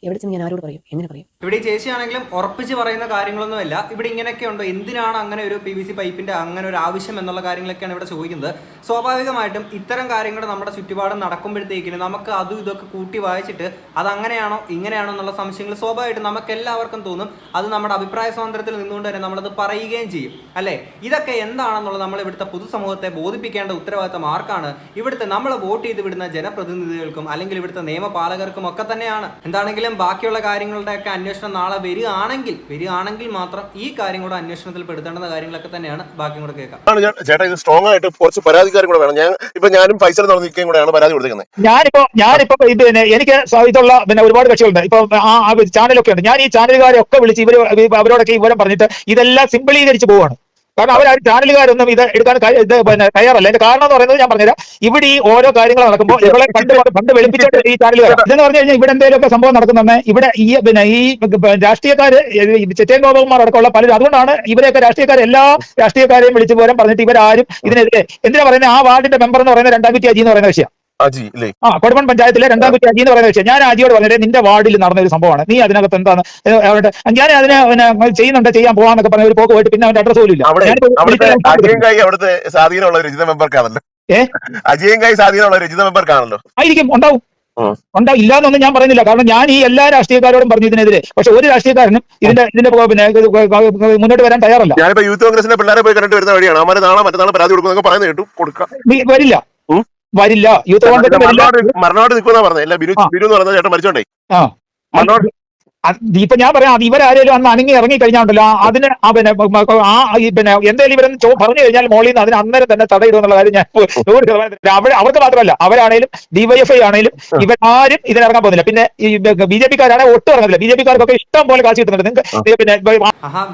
എവിടെ ചെന്ന് ഞാൻ ആരോട് പറയും, എങ്ങനെ പറയും? ഇവിടെ ഈ ചേച്ചിയാണെങ്കിലും ഉറപ്പിച്ച് പറയുന്ന കാര്യങ്ങളൊന്നുമല്ല. ഇവിടെ ഇങ്ങനെയൊക്കെ ഉണ്ടോ, എന്തിനാണ് അങ്ങനെ ഒരു PVC പൈപ്പിന്റെ അങ്ങനെ ഒരു ആവശ്യം എന്നുള്ള കാര്യങ്ങളൊക്കെയാണ് ഇവിടെ ചോദിക്കുന്നത്. സ്വാഭാവികമായിട്ടും ഇത്തരം കാര്യങ്ങൾ നമ്മുടെ ചുറ്റുപാടും നടക്കുമ്പോഴത്തേക്കിന് നമുക്ക് അതും ഇതൊക്കെ കൂട്ടി വായിച്ചിട്ട് അത് അങ്ങനെയാണോ ഇങ്ങനെയാണോ എന്നുള്ള സംശയങ്ങൾ സ്വാഭാവികമായിട്ടും നമുക്ക് എല്ലാവർക്കും തോന്നും. അത് നമ്മുടെ അഭിപ്രായ സ്വാതന്ത്ര്യത്തിൽ നിന്നുകൊണ്ട് തന്നെ നമ്മളത് പറയുകയും ചെയ്യും, അല്ലേ? ഇതൊക്കെ എന്താണെന്നുള്ളത് നമ്മൾ ഇവിടുത്തെ പൊതുസമൂഹത്തെ ബോധിപ്പിക്കേണ്ട ഉത്തരവാദിത്തം ആർക്കാണ്? ഇവിടുത്തെ നമ്മൾ വോട്ട് ചെയ്ത് വിടുന്ന ജനപ്രതിനിധികൾക്കും അല്ലെങ്കിൽ ഇവിടുത്തെ നിയമപാലകർക്കും ഒക്കെ തന്നെയാണ്. എന്താണെങ്കിലും ബാക്കിയുള്ള കാര്യങ്ങളുടെയൊക്കെ അന്വേഷണം നാളെ വരികയാണെങ്കിൽ മാത്രം ഈ കാര്യം കൂടെ അന്വേഷണത്തിൽ പെടുത്തേണ്ടുന്ന കാര്യങ്ങളൊക്കെ തന്നെയാണ്. ബാക്കി കൂടെ കേൾക്കാം. ചേട്ടാ, ഇത് സ്ട്രോങ് ആയിട്ട് കുറച്ച് പരാതിക്കാരും കൂടെ വേണം. ഞാനും ഫൈസൽ നടന്നിരിക്കുകയും കൂടെയാണ് പരാതി കൊടുക്കുന്നത്. ഞാനിപ്പോ എനിക്ക് ഇതുള്ള ഒരുപാട് കക്ഷികളുണ്ട്. ഇപ്പൊ ആ ചാനലൊക്കെ ഉണ്ട്. ഞാൻ ഈ ചാനലുകാരെ ഒക്കെ വിളിച്ച് അവരോടൊക്കെ വിവരം പറഞ്ഞിട്ട് ഇതെല്ലാം സിംപിളീകരിച്ച് പോവാണ്. കാരണം അവരാരും ചാനലുകാരൊന്നും ഇത് എടുക്കാൻ തയ്യാറല്ല. എന്റെ കാരണം എന്ന് പറയുന്നത് ഞാൻ പറഞ്ഞുതരാം. ഇവിടെ ഈ ഓരോ കാര്യങ്ങൾ നടക്കുമ്പോൾ ഇവളെ പണ്ട് വെളുപ്പിച്ചിട്ട് ഈ ചാനലുകാർ ഇതെന്ന് പറഞ്ഞു കഴിഞ്ഞാൽ ഇവിടെ എന്തെങ്കിലുമൊക്കെ സംഭവം നടക്കുന്നുണ്ട്. ഇവിടെ ഈ രാഷ്ട്രീയക്കാര് ചിറ്റയം ഗോപകുമാർ അടക്കമുള്ള പലരും, അതുകൊണ്ടാണ് ഇവരെയൊക്കെ എല്ലാ രാഷ്ട്രീയക്കാരെയും വിളിച്ച് പോരാൻ പറഞ്ഞിട്ട് ഇവരാരും ഇതിനെതിരെ എന്തിനാ പറയുന്നത്? ആ വാർഡിന്റെ മെമ്പർ എന്ന് പറയുന്നത് 2 കുറ്റി അജി എന്ന് പറയുന്ന വിഷയം. കൊടുമൺ പഞ്ചായത്തിലെ 2 കുറ്റി അജി എന്ന് പറയുന്ന വിഷയം. ഞാൻ അജിയോട് പറഞ്ഞത് നിന്റെ വാർഡിൽ നടന്ന ഒരു സംഭവമാണ്, നീ അതിനകത്ത് എന്താണ് ഞാൻ അതിനെ ചെയ്യാൻ പോകാന്നൊക്കെ പറഞ്ഞ ഒരു പോക്ക് പോയിട്ട് പിന്നെ അവന്റെ അഡ്രസ് പോലും ഇല്ല. അജിയങ്കായി സ്വാധീനമുള്ള രജിത മെമ്പർക്കാണല്ലോ. ആയിരിക്കും, ഉണ്ടാവും. ഉണ്ടാവും, ഇല്ലാന്നൊന്നും ഞാൻ പറയുന്നില്ല. കാരണം ഞാൻ ഈ എല്ലാ രാഷ്ട്രീയക്കാരോടും പറഞ്ഞു ഇതിനെതിരെ. പക്ഷെ ഒരു രാഷ്ട്രീയക്കാരനും ഇതിന്റെ പിന്നെ മുന്നോട്ട് വരാൻ തയ്യാറല്ല. ഞാനിപ്പോ യൂത്ത് കോൺഗ്രസിന്റെ പിള്ളേരെ പോയി കണ്ടിട്ട് വരുന്ന വഴിയാണ്. അവര് നാളെ മറ്റന്നാൾ പരാതി കൊടുക്കുന്നൊക്കെ പറയുന്നത് കേട്ടു. കൊടുക്കാം, വരില്ല. യൂത്ത് കോൺഗ്രസ് മരണമായിട്ട് നിൽക്കുന്ന പറഞ്ഞത്. അല്ല, ബിനു എന്ന് പറയുന്ന ചേട്ടൻ മരിച്ചോണ്ടേ. ഇപ്പൊ ഞാൻ പറയാം, അത് ഇവരാരേലും അന്ന് അണങ്ങി ഇറങ്ങി കഴിഞ്ഞാണ്ടല്ലോ അതിന് പിന്നെ എന്തായാലും ഇവരെന്ന് പറഞ്ഞു കഴിഞ്ഞാൽ മോളിൽ നിന്ന് അതിന് അന്നേരം തന്നെ തടയിടുമെന്നുള്ള കാര്യം ഞാൻ 100% അവർക്ക് മാത്രമല്ല, അവരാണേലും ഡിവൈഎഫ്ഐ ആണേലും ഇവരാരും ഇതിനിറങ്ങാൻ പോകുന്നില്ല. പിന്നെ ഈ BJP-കാരാണെങ്കിൽ ഒട്ടും ഇറങ്ങുന്നില്ല. BJP-കാർക്കൊക്കെ ഇഷ്ടം പോലെ കാശ് കിട്ടുന്നുണ്ട്. നിങ്ങൾക്ക് പിന്നെ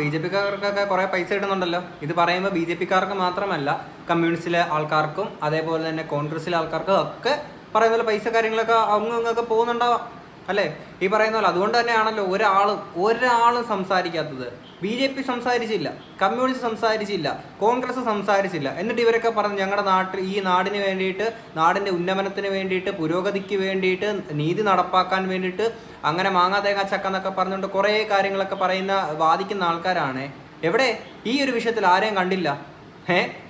BJP-കാർക്കൊക്കെ കുറെ പൈസ കിട്ടുന്നുണ്ടല്ലോ. ഇത് പറയുമ്പോൾ BJP-കാർക്ക് മാത്രമല്ല, കമ്മ്യൂണിസ്റ്റിലെ ആൾക്കാർക്കും അതേപോലെ തന്നെ കോൺഗ്രസിലെ ആൾക്കാർക്കും ഒക്കെ പറയുന്ന പോലെ പൈസ കാര്യങ്ങളൊക്കെ അങ്ങൊക്കെ പോകുന്നുണ്ടാവാം അല്ലേ? ഈ പറയുന്ന പോലെ. അതുകൊണ്ട് തന്നെയാണല്ലോ ഒരാളും സംസാരിക്കാത്തത്. BJP സംസാരിച്ചില്ല, കമ്മ്യൂണിസ്റ്റ് സംസാരിച്ചില്ല, കോൺഗ്രസ് സംസാരിച്ചില്ല. എന്നിട്ട് ഇവരൊക്കെ പറഞ്ഞു ഞങ്ങളുടെ നാട്ടിൽ ഈ നാടിന് വേണ്ടിയിട്ട്, നാടിൻ്റെ ഉന്നമനത്തിന് വേണ്ടിയിട്ട്, പുരോഗതിക്ക് വേണ്ടിയിട്ട്, നീതി നടപ്പാക്കാൻ വേണ്ടിയിട്ട് അങ്ങനെ മാങ്ങാ തേങ്ങ ചക്ക എന്നൊക്കെ പറഞ്ഞുകൊണ്ട് കുറേ കാര്യങ്ങളൊക്കെ വാദിക്കുന്ന ആൾക്കാരാണ്. എവിടെ ഈ ഒരു വിഷയത്തിൽ ആരെയും കണ്ടില്ല.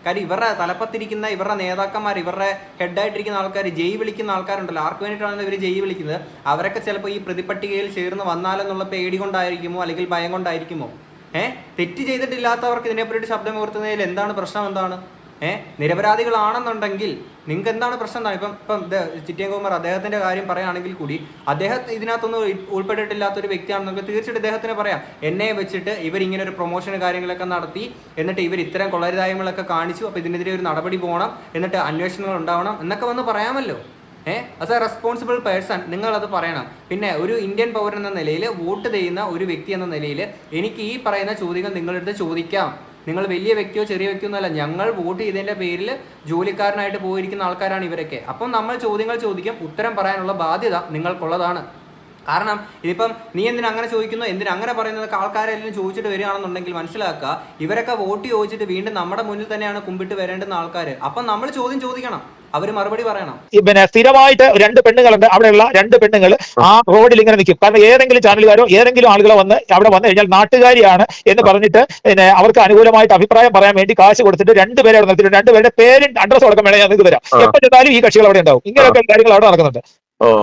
കാര്യം ഇവരുടെ തലപ്പത്തിരിക്കുന്ന ഇവരുടെ നേതാക്കന്മാർ, ഇവരുടെ ഹെഡായിട്ടിരിക്കുന്ന ആൾക്കാർ, ജയ് വിളിക്കുന്ന ആൾക്കാരുണ്ടല്ലോ. ആർക്ക് വേണ്ടിയിട്ടാണ് ഇവർ ജയ് വിളിക്കുന്നത്? അവരൊക്കെ ചിലപ്പോൾ ഈ പ്രതിപട്ടികയിൽ ചേർന്ന് വന്നാലെന്നുള്ള പേടി കൊണ്ടായിരിക്കുമോ അല്ലെങ്കിൽ ഭയം കൊണ്ടായിരിക്കുമോ? തെറ്റ് ചെയ്തിട്ടില്ലാത്തവർക്ക് ഇതിനെപ്പറ്റി ശബ്ദം ഉയർത്തുന്നതിൽ എന്താണ് പ്രശ്നം? എന്താണ് നിരപരാധികളാണെന്നുണ്ടെങ്കിൽ നിങ്ങൾക്ക് എന്താണ് പ്രശ്നം? എന്താണ് ഇപ്പം ചിറ്റിയൻകുമാർ അദ്ദേഹത്തിന്റെ കാര്യം പറയുകയാണെങ്കിൽ കൂടി അദ്ദേഹം ഇതിനകത്തൊന്നും ഉൾപ്പെട്ടിട്ടില്ലാത്തൊരു വ്യക്തിയാണെന്നെങ്കിൽ തീർച്ചയായിട്ടും ഇദ്ദേഹത്തിന് പറയാം, എന്നെ വെച്ചിട്ട് ഇവരിങ്ങനെ ഒരു പ്രൊമോഷൻ കാര്യങ്ങളൊക്കെ നടത്തി, എന്നിട്ട് ഇവർ ഇത്തരം കൊള്ളരുതായ്മകളൊക്കെ കാണിച്ചു, അപ്പോൾ ഇതിനെതിരെ ഒരു നടപടി പോകണം, എന്നിട്ട് അന്വേഷണങ്ങൾ ഉണ്ടാവണം എന്നൊക്കെ വന്ന് പറയാമല്ലോ. ആസ് എ റെസ്പോൺസിബിൾ പേഴ്സൺ നിങ്ങളത് പറയണം. പിന്നെ ഒരു ഇന്ത്യൻ പൗരൻ എന്ന നിലയിൽ, വോട്ട് ചെയ്യുന്ന ഒരു വ്യക്തി എന്ന നിലയിൽ എനിക്ക് ഈ പറയുന്ന ചോദ്യങ്ങൾ നിങ്ങളെടുത്ത് ചോദിക്കാം. നിങ്ങൾ വലിയ വ്യക്തിയോ ചെറിയ വ്യക്തിയോ ഒന്നുമല്ല, ഞങ്ങൾ വോട്ട് ചെയ്തതിൻ്റെ പേരിൽ ജോലിക്കാരനായിട്ട് പോയിരിക്കുന്ന ആൾക്കാരാണ് ഇവരൊക്കെ. അപ്പം നമ്മൾ ചോദ്യങ്ങൾ ചോദിക്കും, ഉത്തരം പറയാനുള്ള ബാധ്യത നിങ്ങൾക്കുള്ളതാണ്. കാരണം ഇതിപ്പം നീ എന്തിനാ അങ്ങനെ ചോദിക്കുന്നു, എന്തിനാ അങ്ങനെ പറയുന്നതൊക്കെ ആൾക്കാരെല്ലാം ചോദിച്ചിട്ട് വരികയാണെന്നുണ്ടെങ്കിൽ മനസ്സിലാക്കുക, ഇവരൊക്കെ വോട്ട് ചോദിച്ചിട്ട് വീണ്ടും നമ്മുടെ മുന്നിൽ തന്നെയാണ് കുമ്പിട്ട് വരേണ്ടുന്ന ആൾക്കാർ. അപ്പം നമ്മൾ ചോദ്യം ചോദിക്കണം, അവർ മറുപടി പറയണം. പിന്നെ സ്ഥിരമായിട്ട് 2 പെണ്ണുങ്ങളുണ്ട്. അവിടെയുള്ള 2 പെണ്ണുങ്ങൾ ആ റോഡിൽ ഇങ്ങനെ നിൽക്കും. കാരണം ഏതെങ്കിലും ചാനലുകാരോ ഏതെങ്കിലും ആളുകളോ അവിടെ വന്നു കഴിഞ്ഞാൽ നാട്ടുകാരിയാണ് എന്ന് പറഞ്ഞിട്ട് പിന്നെ അവർക്ക് അനുകൂലമായിട്ട് അഭിപ്രായം പറയാൻ വേണ്ടി കാശ് കൊടുത്തിട്ട് 2 പേരെ അവിടെ നിർത്തിയിട്ട് 2 പേരുടെ പേരും അഡ്രസ്സും അടക്കം വേണേൽ ഞാൻ നിങ്ങൾക്ക് തരാം. എപ്പോൾ ചെന്നാലും ഈ കക്ഷികൾ അവിടെ ഉണ്ടാവും. ഇങ്ങനെയൊക്കെ കാര്യങ്ങൾ അവിടെ നടക്കുന്നുണ്ട്.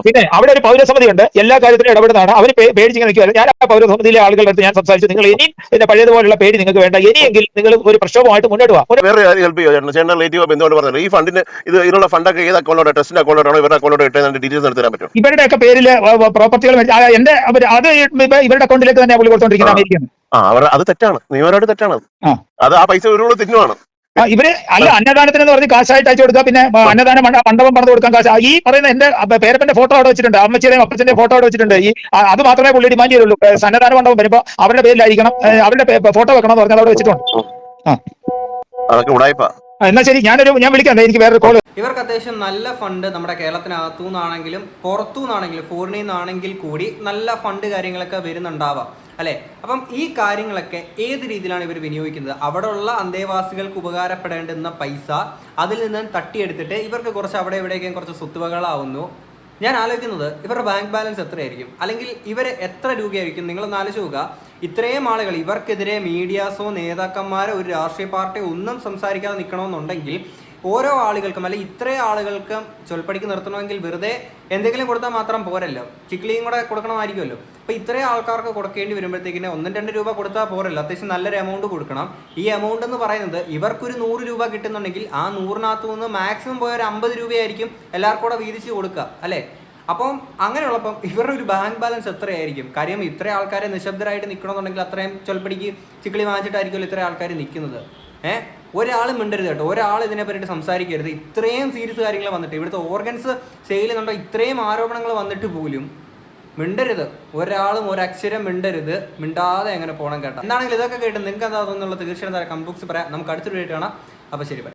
പിന്നെ അവിടെ ഒരു പൗരസമിതി ഉണ്ട്, എല്ലാ കാര്യത്തിലും ഇടപെടുന്നതാണ്. അവർ പേടിച്ചിങ്ങനെ നിൽക്കുകയാണ്. ഞാൻ ആ പൗരസമിതിയിലെ ആളുകളുടെ അടുത്ത് ഞാൻ സംസാരിച്ചു, നിങ്ങൾ ഇനിയും പിന്നെ പഴയതുപോലുള്ള പേടി നിങ്ങൾക്ക് വേണ്ട, ഇനിയെങ്കിൽ നിങ്ങൾ ഒരു പ്രക്ഷോഭമായിട്ട് മുന്നോട്ട് പോകാം. വേറെ ഹെൽപ്പ് ചെയ്യുക, ഈ ഫണ്ടിന് ഇതിനുള്ള ഫണ്ടൊക്കെ ഏത് അക്കൗണ്ടിലോ ടെസ്റ്റിന്റെ അക്കൗണ്ടിലാണോ ഇവരുടെ അക്കൗണ്ടിലോ ഇട്ടതിന്റെ ഡീറ്റെയിൽസ് എടുത്ത് തരാൻ പറ്റും? ഇവരുടെയൊക്കെ പേരിൽ പ്രോപ്പർട്ടികൾ എന്റെ അത് ഇവരുടെ അക്കൗണ്ടിലേക്ക് തന്നെ പുള്ളി കൊടുത്തോണ്ടിരിക്കുന്നത് അമേരിക്കയാണ്. അത് തെറ്റാണ്, നിയമപരമായിട്ട് തെറ്റാണ്. അത് ആ പൈസ ഒരു തെറ്റുമാണ്. ഇവര് അല്ല അന്നദാനത്തിന് പറഞ്ഞ് കാശായിട്ട് അയച്ചു കൊടുക്കുക, പിന്നെ അന്നദാന മണ്ഡപം പണിത് കൊടുക്കാൻ കാശ്. ഈ പറയുന്ന എന്റെ പേരപ്പന്റെ ഫോട്ടോ അവിടെ വെച്ചിട്ടുണ്ട്, അമ്മച്ചിയുടെയും അപ്പച്ചന്റെ ഫോട്ടോ അവിടെ വെച്ചിട്ടുണ്ട്. അത് മാത്രമേ പുള്ളി ഡിമാൻഡ് ചെയ്തുള്ളൂ. അന്നദാന മണ്ഡപം വരുമ്പോ അവരുടെ പേരിലായിരിക്കണം, അവരുടെ ഫോട്ടോ വെക്കണം എന്ന് പറഞ്ഞാൽ അവിടെ വെച്ചിട്ടുണ്ട്. എന്നാ ശരി, ഞാൻ വിളിക്കാം, എനിക്ക് വേറൊരു കോള്. ഇവർക്ക് അത്യാവശ്യം നല്ല ഫണ്ട് നമ്മുടെ കേരളത്തിനകത്തു നിന്നാണെങ്കിലും പുറത്തു നിന്നാണെങ്കിലും ഫോറിനിൽ നിന്നാണെങ്കിൽ കൂടി നല്ല ഫണ്ട് കാര്യങ്ങളൊക്കെ വരുന്നുണ്ടാവാം അല്ലേ? അപ്പം ഈ കാര്യങ്ങളൊക്കെ ഏത് രീതിയിലാണ് ഇവർ വിനിയോഗിക്കുന്നത്? അവിടെയുള്ള അന്തേവാസികൾക്ക് ഉപകാരപ്പെടേണ്ടുന്ന പൈസ അതിൽ നിന്ന് തട്ടിയെടുത്തിട്ട് ഇവർക്ക് കുറച്ച് അവിടെ ഇവിടെയൊക്കെ കുറച്ച് സ്വത്തുവകളാവുന്നു. ഞാൻ ആലോചിക്കുന്നത് ഇവരുടെ ബാങ്ക് ബാലൻസ് എത്രയായിരിക്കും, അല്ലെങ്കിൽ ഇവർ എത്ര രൂപയായിരിക്കും? നിങ്ങളൊന്ന് ആലോചിച്ച് നോക്കുക. ഇത്രയും ആളുകൾ ഇവർക്കെതിരെ മീഡിയാസോ നേതാക്കന്മാരോ ഒരു രാഷ്ട്രീയ പാർട്ടിയോ ഒന്നും സംസാരിക്കാതെ നിൽക്കണമെന്നുണ്ടെങ്കിൽ ഓരോ ആളുകൾക്കും, അല്ലെങ്കിൽ ഇത്രയും ആളുകൾക്ക് ചൊൽപ്പടിക്ക് നിർത്തണമെങ്കിൽ വെറുതെ എന്തെങ്കിലും കൊടുത്താൽ മാത്രം പോരല്ലോ, ചിക്ലിയും കൂടെ കൊടുക്കണമായിരിക്കുമല്ലോ. അപ്പോൾ ഇത്രയും ആൾക്കാർക്ക് കൊടുക്കേണ്ടി വരുമ്പോഴത്തേക്കിന് 1-2 രൂപ കൊടുത്താൽ പോരല്ലോ, അത്യാവശ്യം നല്ലൊരു എമൗണ്ട് കൊടുക്കണം. ഈ എമൗണ്ട് എന്ന് പറയുന്നത് ഇവർക്കൊരു 100 രൂപ കിട്ടുന്നുണ്ടെങ്കിൽ ആ 100-നകത്തു നിന്ന് മാക്സിമം പോയ ഒരു 50 രൂപയായിരിക്കും എല്ലാവർക്കും കൂടെ വീതിച്ച് കൊടുക്കുക അല്ലേ? അപ്പം അങ്ങനെയുള്ളപ്പം ഇവരുടെ ഒരു ബാങ്ക് ബാലൻസ് എത്രയായിരിക്കും? കാര്യം ഇത്രയും ആൾക്കാരെ നിശബ്ദരായിട്ട് നിൽക്കണമെന്നുണ്ടെങ്കിൽ അത്രയും ചൊൽപ്പടിക്ക് ചിക്കളി വാങ്ങിച്ചിട്ടായിരിക്കുമല്ലോ ഇത്രയും ആൾക്കാർ നിൽക്കുന്നത്. ഒരാളും മിണ്ടരുത് കേട്ടോ, ഒരാൾ ഇതിനെ പറ്റിയിട്ട് സംസാരിക്കരുത്. ഇത്രയും സീരിയസ് കാര്യങ്ങൾ വന്നിട്ട്, ഇവിടുത്തെ ഓർഗൻസ് സെയിൽ ചെയ്യുന്നുണ്ടോ, ഇത്രയും ആരോപണങ്ങൾ വന്നിട്ട് പോലും മിണ്ടരുത്. ഒരാളും ഒരക്ഷരം മിണ്ടരുത്, മിണ്ടാതെ എങ്ങനെ പോകണം കേട്ടോ. എന്താണെങ്കിലും ഇതൊക്കെ കേട്ട് നിങ്ങൾക്ക് എന്താ തോന്നുന്നുള്ളത് തീർച്ചയായിട്ടും കമന്റ് ബോക്സിൽ പറയാം. നമുക്ക് അടുത്തൊരു വീഡിയോ കാണാം. അപ്പോൾ ശരി, ബൈ.